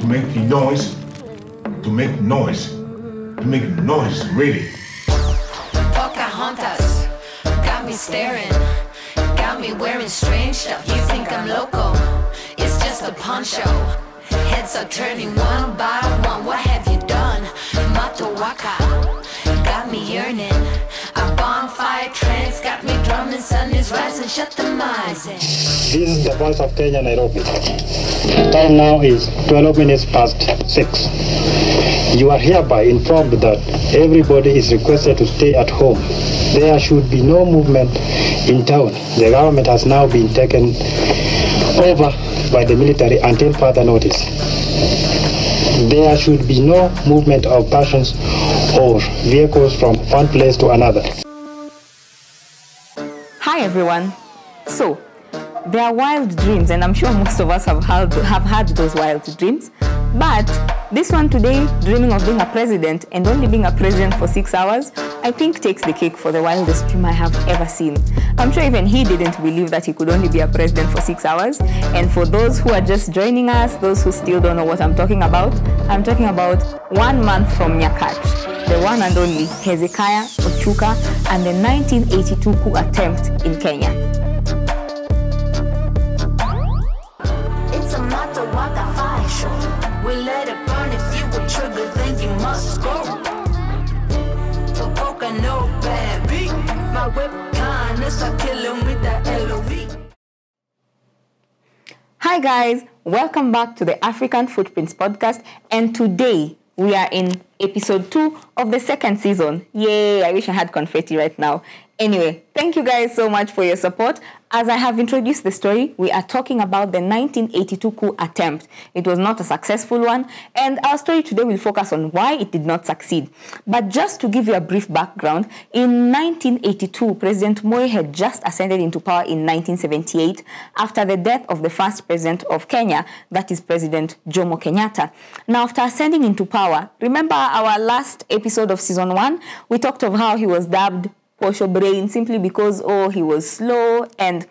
to make noise, really. Pocahontas got me staring, got me wearing strange stuff. You think I'm loco? It's just a poncho. Heads are turning one by one. What have you done? Matawaka got me yearning. A bonfire trance got me drumming. Sun is rising. Shut the eyes. This is the voice of Kenya, Nairobi. Time now is 12 minutes past 6. You are hereby informed that everybody is requested to stay at home. There should be no movement in town. The government has now been taken over by the military until further notice. There should be no movement of persons or vehicles from one place to another. Hi everyone. So, there are wild dreams, and I'm sure most of us have had those wild dreams. But this one today, dreaming of being a president and only being a president for 6 hours, I think takes the cake for the wildest dream I have ever seen. I'm sure even he didn't believe that he could only be a president for 6 hours. And for those who are just joining us, those who still don't know what I'm talking about 1 month from Nyakach, the one and only Hezekiah Ochuka and the 1982 coup attempt in Kenya. It's a matter what the fire show. We let it burn. If you would trigger, then you must go. The poker no baby. My whip kindness are killing with the LOV. Hi guys, welcome back to the African Footprints podcast, and today we are in episode 2 of the second season. Yay, I wish I had confetti right now. Anyway, thank you guys so much for your support. As I have introduced the story, we are talking about the 1982 coup attempt. It was not a successful one, and our story today will focus on why it did not succeed. But just to give you a brief background, in 1982, President MOI had just ascended into power in 1978 after the death of the first president of Kenya, that is President Jomo Kenyatta. Now, after ascending into power, remember our last episode of season 1, we talked of how he was dubbed Posho Brain simply because, he was slow. And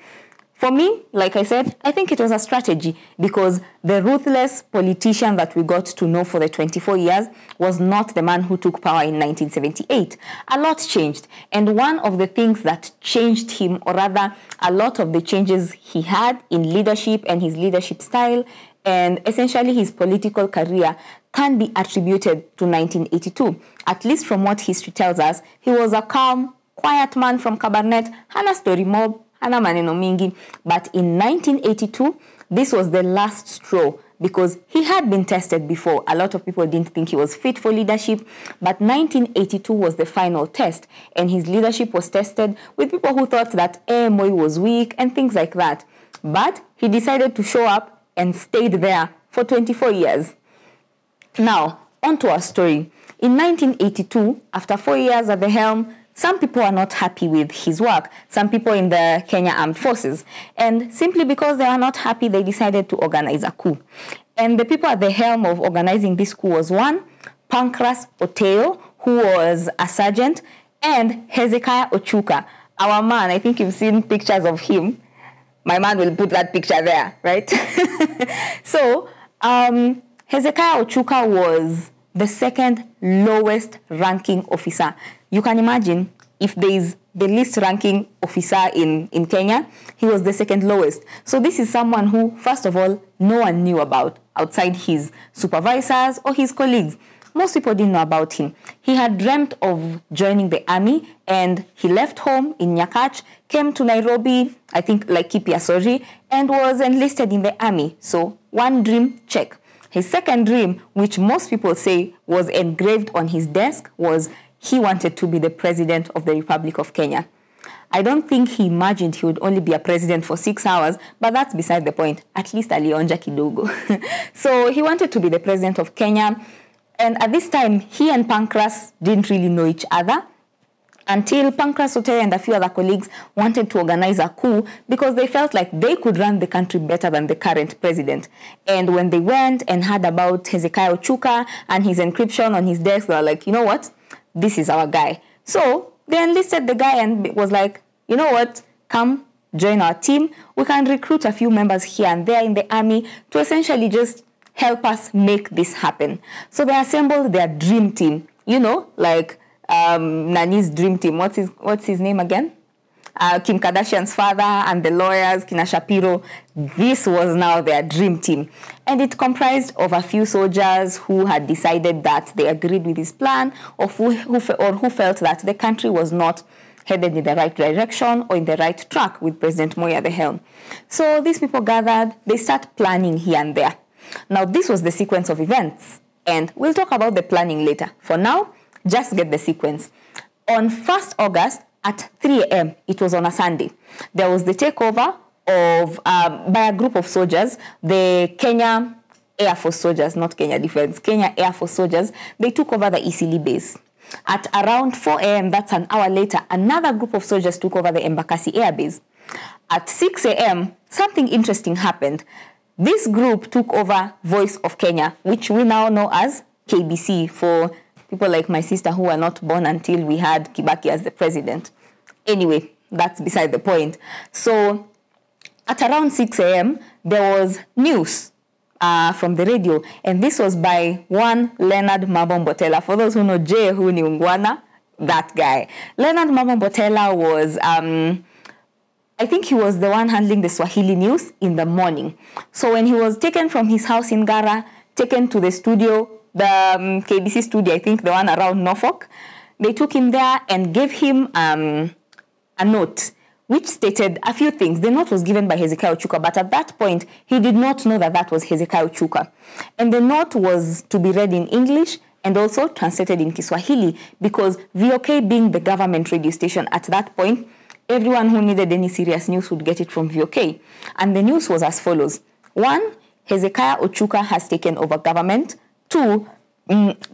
for me, like I said, I think it was a strategy because the ruthless politician that we got to know for the 24 years was not the man who took power in 1978. A lot changed. And one of the things that changed him, or rather a lot of the changes he had in leadership and his leadership style and essentially his political career, can be attributed to 1982. At least from what history tells us, he was a calm, quiet man from Kabarnet, hana story mob, hana maneno mingi. But in 1982, this was the last straw because he had been tested before. A lot of people didn't think he was fit for leadership, but 1982 was the final test, and his leadership was tested with people who thought that MOI was weak and things like that. But he decided to show up and stayed there for 24 years. Now, on to our story. In 1982, after 4 years at the helm, some people are not happy with his work, some people in the Kenya Armed Forces. And simply because they are not happy, they decided to organize a coup. And the people at the helm of organizing this coup was one, Pancras Oteo, who was a sergeant, and Hezekiah Ochuka, our man. I think you've seen pictures of him. My man will put that picture there, right? So, Hezekiah Ochuka was the second lowest ranking officer. You can imagine if there is the least ranking officer in Kenya, he was the second lowest. So this is someone who, first of all, no one knew about outside his supervisors or his colleagues. Most people didn't know about him. He had dreamt of joining the army, and he left home in Nyakach, came to Nairobi, I think like Kipiasori, and was enlisted in the army. So one dream, check. His second dream, which most people say was engraved on his desk, was he wanted to be the president of the Republic of Kenya. I don't think he imagined he would only be a president for 6 hours, but that's beside the point. At least alionja kidogo. So he wanted to be the president of Kenya. And at this time, he and Pancras didn't really know each other until Pancras Oteo and a few other colleagues wanted to organize a coup because they felt like they could run the country better than the current president. And when they went and heard about Hezekiah Ochuka and his encryption on his desk, they were like, you know what? This is our guy. So they enlisted the guy and was like, you know what? Come join our team. We can recruit a few members here and there in the army to essentially just help us make this happen. So they assembled their dream team, like Nani's dream team. What's his name again? Kim Kardashian's father and the lawyers, Kina Shapiro. This was now their dream team. And it comprised of a few soldiers who had decided that they agreed with his plan, or who felt that the country was not headed in the right direction or in the right track with President Moi at the helm. So these people gathered, they start planning here and there. Now, this was the sequence of events, and we'll talk about the planning later. For now, just get the sequence. On 1st August, at 3 a.m., it was on a Sunday, there was the takeover of by a group of soldiers, the Kenya Air Force soldiers, not Kenya Defense, Kenya Air Force soldiers. They took over the Isili base. At around 4 a.m., that's an hour later, another group of soldiers took over the Embakasi Air Base. At 6 a.m., something interesting happened. This group took over Voice of Kenya, which we now know as KBC, for people like my sister who were not born until we had Kibaki as the president. Anyway, that's beside the point. So at around 6 a.m., there was news from the radio, and this was by one Leonard Mabombotela. For those who know Jehu ni Ungwana, that guy. Leonard Mabombotela was, I think he was the one handling the Swahili news in the morning. So when he was taken from his house in Gara, taken to the studio, the KBC studio, I think the one around Norfolk, they took him there and gave him a note which stated a few things. The note was given by Hezekiah Ochuka, but at that point, he did not know that that was Hezekiah Ochuka. And the note was to be read in English and also translated in Kiswahili, because VOK being the government radio station at that point, everyone who needed any serious news would get it from VOK. And the news was as follows. 1, Hezekiah Ochuka has taken over government. 2,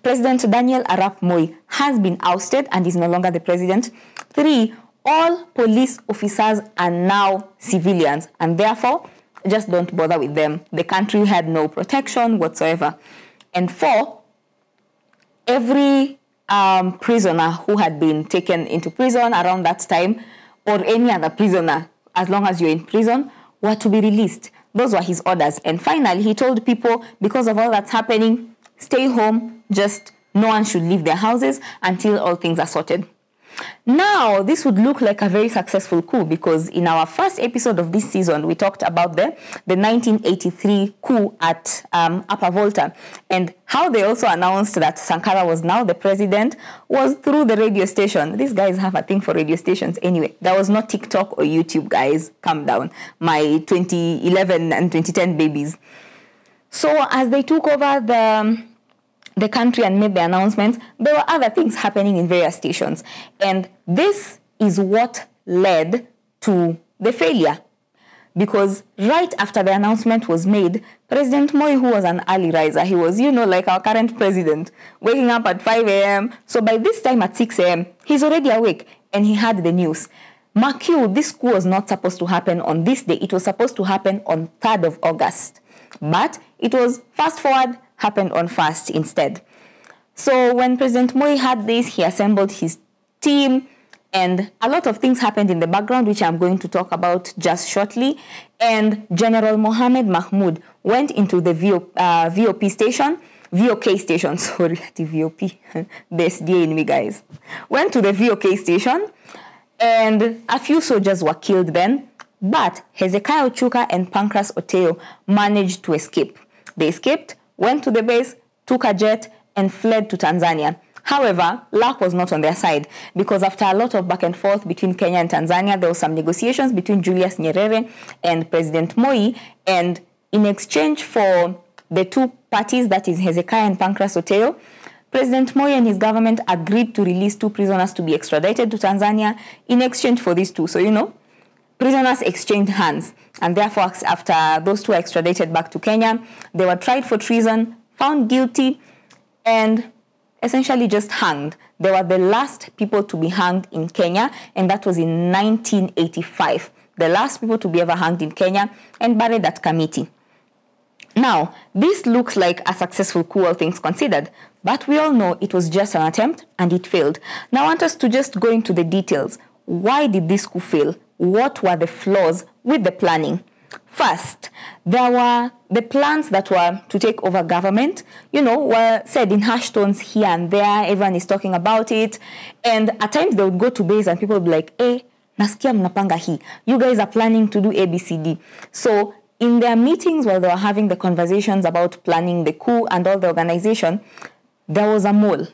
President Daniel Arap Moi has been ousted and is no longer the president. 3, all police officers are now civilians, and therefore, just don't bother with them. The country had no protection whatsoever. And 4, every prisoner who had been taken into prison around that time, or any other prisoner, as long as you're in prison, were to be released. Those were his orders. And finally, he told people, because of all that's happening, stay home, just no one should leave their houses until all things are sorted. Now, this would look like a very successful coup, because in our first episode of this season, we talked about the 1983 coup at Upper Volta, and how they also announced that Sankara was now the president was through the radio station. These guys have a thing for radio stations. Anyway, there was no TikTok or YouTube, guys. Calm down. My 2011 and 2010 babies. So as they took over the country and made the announcements, there were other things happening in various stations. And this is what led to the failure. Because right after the announcement was made, President Moi, who was an early riser, he was, like our current president, waking up at 5 a.m. So by this time at 6 a.m., he's already awake and he had the news. Mark you, this coup was not supposed to happen on this day. It was supposed to happen on 3rd of August. But it was fast forward, happened on 1st instead. So when President Moi had this, he assembled his team, and a lot of things happened in the background, which I'm going to talk about just shortly. And General Mohammed Mahmoud went into the VOK station, sorry, the VOP, the SDA in me, guys. Went to the VOK station, and a few soldiers were killed then, but Hezekiah Ochuka and Pancras Oteo managed to escape. They escaped, went to the base, took a jet, and fled to Tanzania. However, luck was not on their side, because after a lot of back and forth between Kenya and Tanzania, there were some negotiations between Julius Nyerere and President Moi, and in exchange for the two parties, that is Hezekiah and Pancras Oteo, President Moi and his government agreed to release 2 prisoners to be extradited to Tanzania in exchange for these 2. So, prisoners exchanged hands, and therefore, after those 2 were extradited back to Kenya, they were tried for treason, found guilty, and essentially just hanged. They were the last people to be hanged in Kenya, and that was in 1985. The last people to be ever hanged in Kenya and buried at Kamiti. Now, this looks like a successful coup, all things considered, but we all know it was just an attempt and it failed. Now, I want us to just go into the details. Why did this coup fail? What were the flaws with the planning? First, there were the plans that were to take over government, were said in harsh tones here and there. Everyone is talking about it. And at times they would go to base and people would be like, nasikia mnapanga hii. You guys are planning to do ABCD. So in their meetings while they were having the conversations about planning the coup and all the organization, there was a mole.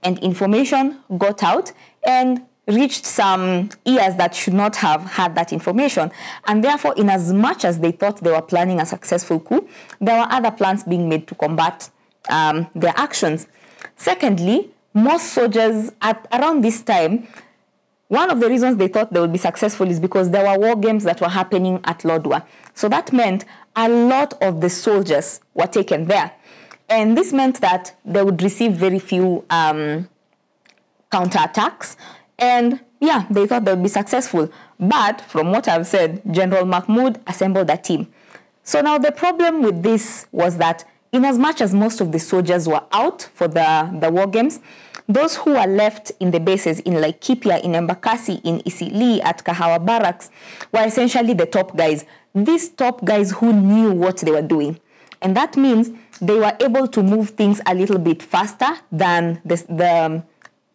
And information got out and reached some ears that should not have had that information. And therefore, in as much as they thought they were planning a successful coup, there were other plans being made to combat their actions. Secondly, most soldiers around this time, one of the reasons they thought they would be successful is because there were war games that were happening at Lodwar. So that meant a lot of the soldiers were taken there. And this meant that they would receive very few counterattacks. And they thought they would be successful. But from what I've said, General Mahmoud assembled a team. So now the problem with this was that in as much as most of the soldiers were out for the war games, those who were left in the bases in Laikipia, in Embakasi, in Isili, at Kahawa Barracks, were essentially the top guys. These top guys who knew what they were doing. And that means they were able to move things a little bit faster than the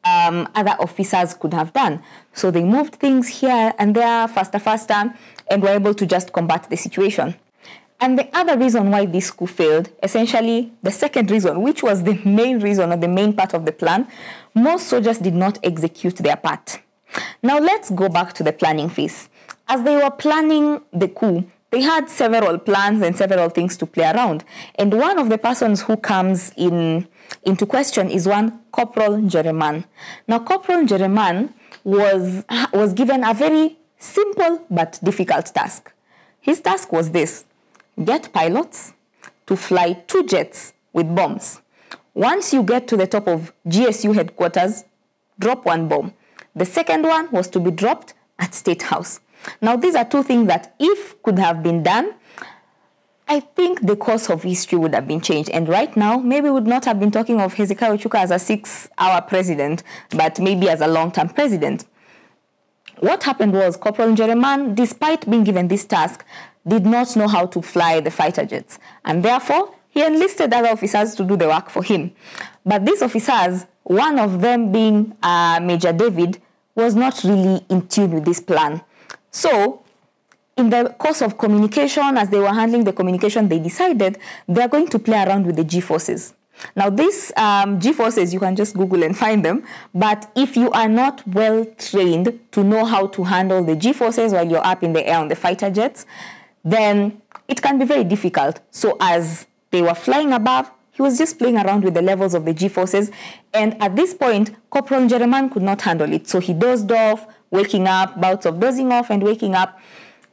other officers could have done. So they moved things here and there faster, and were able to just combat the situation. And the other reason why this coup failed, essentially the second reason, which was the main reason or the main part of the plan, most soldiers did not execute their part. Now let's go back to the planning phase. As they were planning the coup, they had several plans and several things to play around. And one of the persons who comes into question is one Corporal Jereman. Now, Corporal Jereman was given a very simple but difficult task. His task was this: get pilots to fly 2 jets with bombs. Once you get to the top of GSU headquarters, drop 1 bomb. The second one was to be dropped at State House. Now, these are 2 things that, if could have been done, I think the course of history would have been changed. And right now, maybe we would not have been talking of Hezekiah Ochuka as a 6-hour president, but maybe as a long-term president. What happened was Corporal Jereman, despite being given this task, did not know how to fly the fighter jets. And therefore, he enlisted other officers to do the work for him. But these officers, one of them being Major David, was not really in tune with this plan. So, in the course of communication, as they were handling the communication, they decided they're going to play around with the G-forces. Now, these G-forces, you can just Google and find them. But if you are not well trained to know how to handle the G-forces while you're up in the air on the fighter jets, then it can be very difficult. So as they were flying above, he was just playing around with the levels of the G-forces. And at this point, Corporal Jereman could not handle it. So he dozed off, waking up, bouts of dozing off and waking up.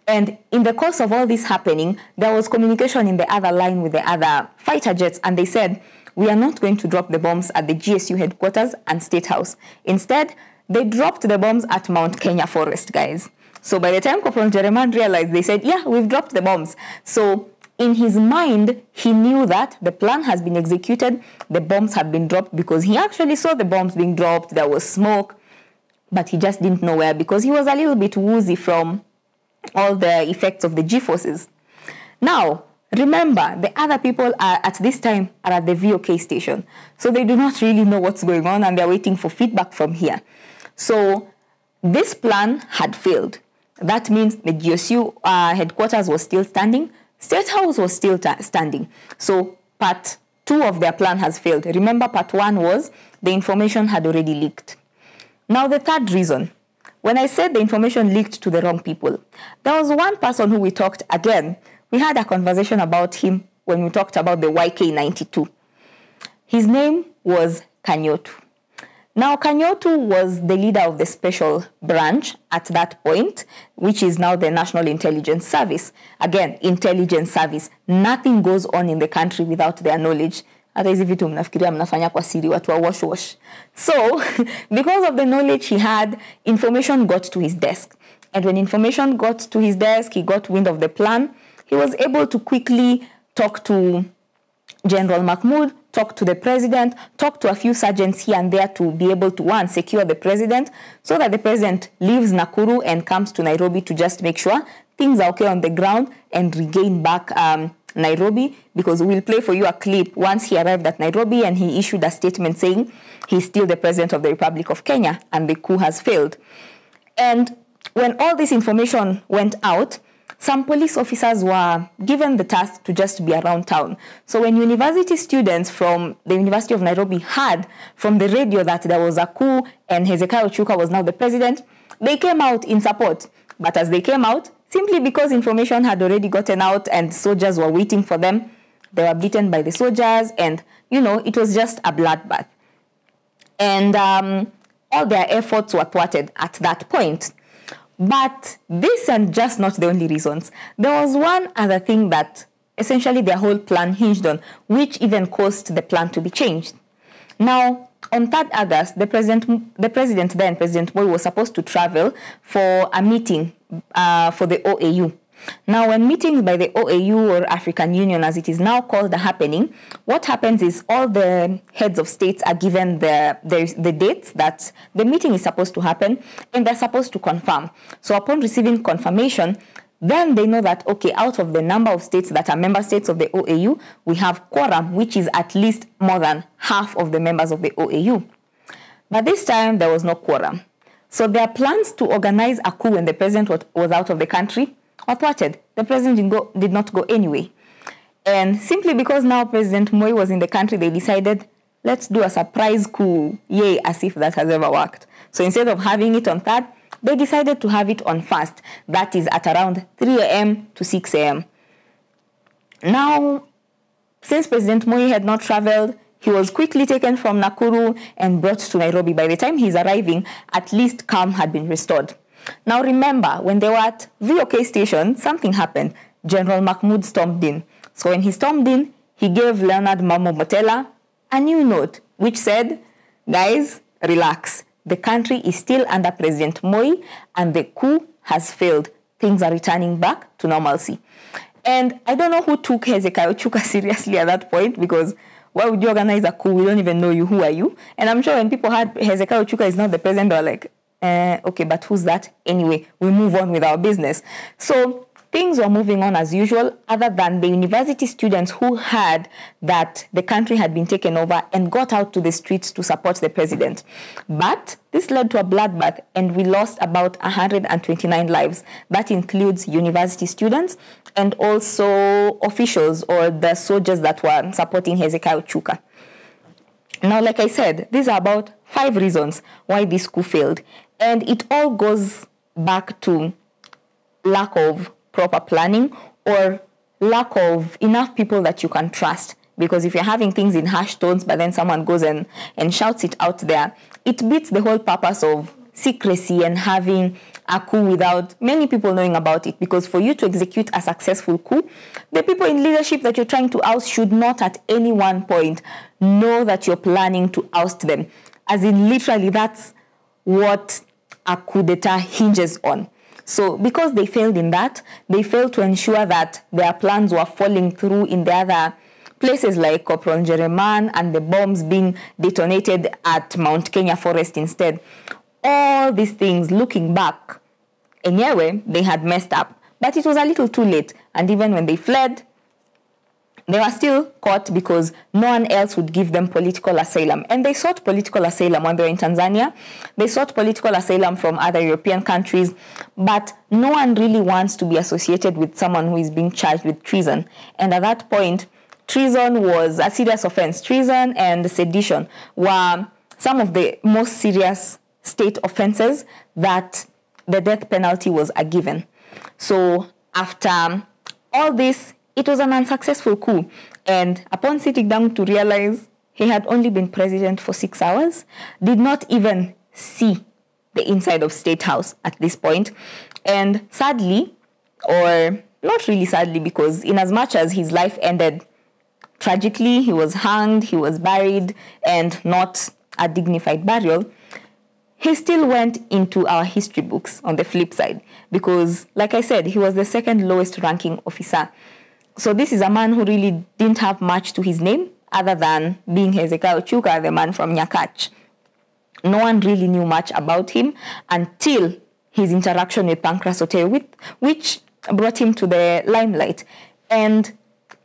And in the course of all this happening, there was communication in the other line with the other fighter jets. And they said, we are not going to drop the bombs at the GSU headquarters and State House. Instead, they dropped the bombs at Mount Kenya Forest, guys. So by the time Corporal Jereman realized, they said, yeah, we've dropped the bombs. So in his mind, he knew that the plan has been executed, the bombs had been dropped, because he actually saw the bombs being dropped, there was smoke, but he just didn't know where because he was a little bit woozy from all the effects of the G-forces. Now, remember, the other people at this time are at the VOK station, so they do not really know what's going on and they're waiting for feedback from here. So this plan had failed. That means the GSU headquarters was still standing, State House was still standing. So part 2 of their plan has failed. Remember, part 1 was the information had already leaked. Now the third reason, when I said the information leaked to the wrong people, there was one person who we talked again. We had a conversation about him when we talked about the YK92. His name was Kanyotu. Now, Kanyotu was the leader of the special branch at that point, which is now the National Intelligence Service. Again, intelligence service. Nothing goes on in the country without their knowledge. Hata hizi vitu mnafikiria mnafanya kwa siri, watu wa wash. So, because of the knowledge he had, information got to his desk. And when information got to his desk, he got wind of the plan. He was able to quickly talk to General Mahmoud, talk to the president, talk to a few sergeants here and there to be able to, one, secure the president so that the president leaves Nakuru and comes to Nairobi to just make sure things are okay on the ground and regain back Nairobi, because we'll play for you a clip once he arrived at Nairobi and he issued a statement saying he's still the president of the Republic of Kenya and the coup has failed. And when all this information went out, some police officers were given the task to just be around town. So when university students from the University of Nairobi heard from the radio that there was a coup and Hezekiah Ochuka was now the president, they came out in support. But as they came out, simply because information had already gotten out and soldiers were waiting for them, they were beaten by the soldiers and, it was just a bloodbath. And all their efforts were thwarted at that point. But these are just not the only reasons. There was one other thing that essentially their whole plan hinged on, which even caused the plan to be changed. Now, on 3rd August, the president then, President MOI, was supposed to travel for a meeting for the OAU. Now, when meetings by the OAU or African Union, as it is now called, are happening, what happens is all the heads of states are given the dates that the meeting is supposed to happen, and they're supposed to confirm. So upon receiving confirmation, then they know that, okay, out of the number of states that are member states of the OAU, we have quorum, which is at least more than half of the members of the OAU. But this time, there was no quorum. So their plans to organize a coup when the president was out of the country were thwarted. The president did not go anyway. And simply because now President MOI was in the country, they decided, let's do a surprise coup. Yay, as if that has ever worked. So instead of having it on 3rd, they decided to have it on 1st. That is at around 3 a.m. to 6 a.m. Now, since President MOI had not traveled, he was quickly taken from Nakuru and brought to Nairobi. By the time he's arriving, at least calm had been restored. Now remember, when they were at VOK station, something happened. General Mahmoud stormed in. So when he stormed in, he gave Leonard Mamo Motela a new note, which said, guys, relax. The country is still under President MOI and the coup has failed. Things are returning back to normalcy. And I don't know who took Hezekiah Ochuka seriously at that point, because why would you organize a coup? We don't even know you. Who are you? And I'm sure when people heard Hezekiah Ochuka is not the president, they were like, okay, but who's that? Anyway, we move on with our business. So things were moving on as usual, other than the university students who heard that the country had been taken over and got out to the streets to support the president. But this led to a bloodbath, and we lost about 129 lives. That includes university students and also officials or the soldiers that were supporting Hezekiah Ochuka. Now, like I said, these are about 5 reasons why this coup failed. And it all goes back to lack of proper planning or lack of enough people that you can trust. Because if you're having things in hushed tones, but then someone goes and shouts it out there, it beats the whole purpose of secrecy and having a coup without many people knowing about it. Because for you to execute a successful coup, the people in leadership that you're trying to oust should not at any one point know that you're planning to oust them. As in, literally, that's what a coup d'etat hinges on. So because they failed in that, they failed to ensure that their plans were falling through in the other places like Corporal Jereman and the bombs being detonated at Mount Kenya Forest instead. All these things, looking back, anyway, they had messed up. But it was a little too late. And even when they fled, they were still caught because no one else would give them political asylum. And they sought political asylum when they were in Tanzania. They sought political asylum from other European countries. But no one really wants to be associated with someone who is being charged with treason. And at that point, treason was a serious offense. Treason and sedition were some of the most serious state offenses that the death penalty was given. So after all this, it was an unsuccessful coup. And upon sitting down to realize he had only been president for 6 hours, did not even see the inside of State House at this point. And sadly, or not really sadly, because in as much as his life ended tragically, he was hanged, he was buried, and not a dignified burial, he still went into our history books on the flip side. Because, like I said, he was the second lowest ranking officer. So this is a man who really didn't have much to his name other than being Hezekiah Ochuka, the man from Nyakach. No one really knew much about him until his interaction with Pancras Oteo, which brought him to the limelight. And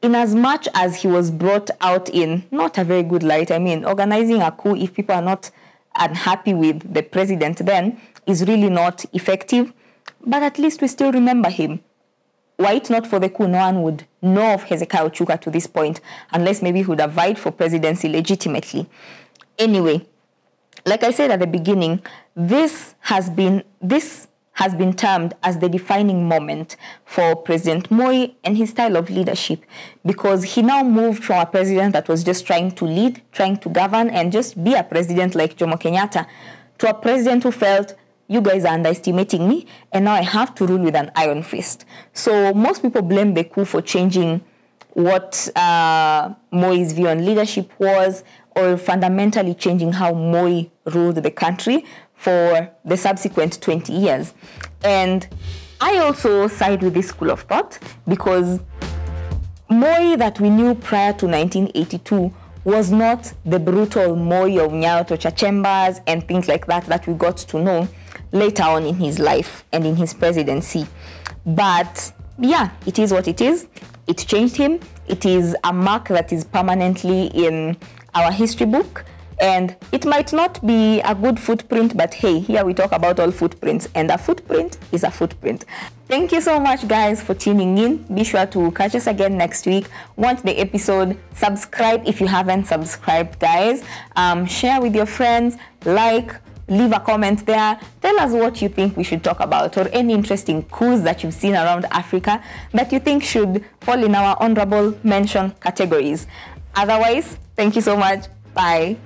in as much as he was brought out in not a very good light, I mean, organizing a coup if people are not unhappy with the president then is really not effective. But at least we still remember him. Were it not for the coup, no one would know of Hezekiah Ochuka to this point, unless maybe he would have vied for presidency legitimately. Anyway, like I said at the beginning, this has been termed as the defining moment for President Moi and his style of leadership, because he now moved from a president that was just trying to lead, trying to govern, and just be a president like Jomo Kenyatta, to a president who felt, you guys are underestimating me, and now I have to rule with an iron fist. So most people blame the coup for changing what Moi's view on leadership was, or fundamentally changing how Moi ruled the country for the subsequent 20 years. And I also side with this school of thought, because Moi that we knew prior to 1982 was not the brutal Moi of Nyayo chambers and things like that that we got to know later on in his life and in his presidency. But yeah, it is what it is. It changed him. It is a mark that is permanently in our history book. And it might not be a good footprint, but hey, here we talk about all footprints, and a footprint is a footprint. Thank you so much, guys, for tuning in. Be sure to catch us again next week. Want the episode? Subscribe if you haven't subscribed, guys. Share with your friends, like, leave a comment there. Tell us what you think we should talk about, or any interesting coups that you've seen around Africa that you think should fall in our honorable mention categories. Otherwise, thank you so much. Bye.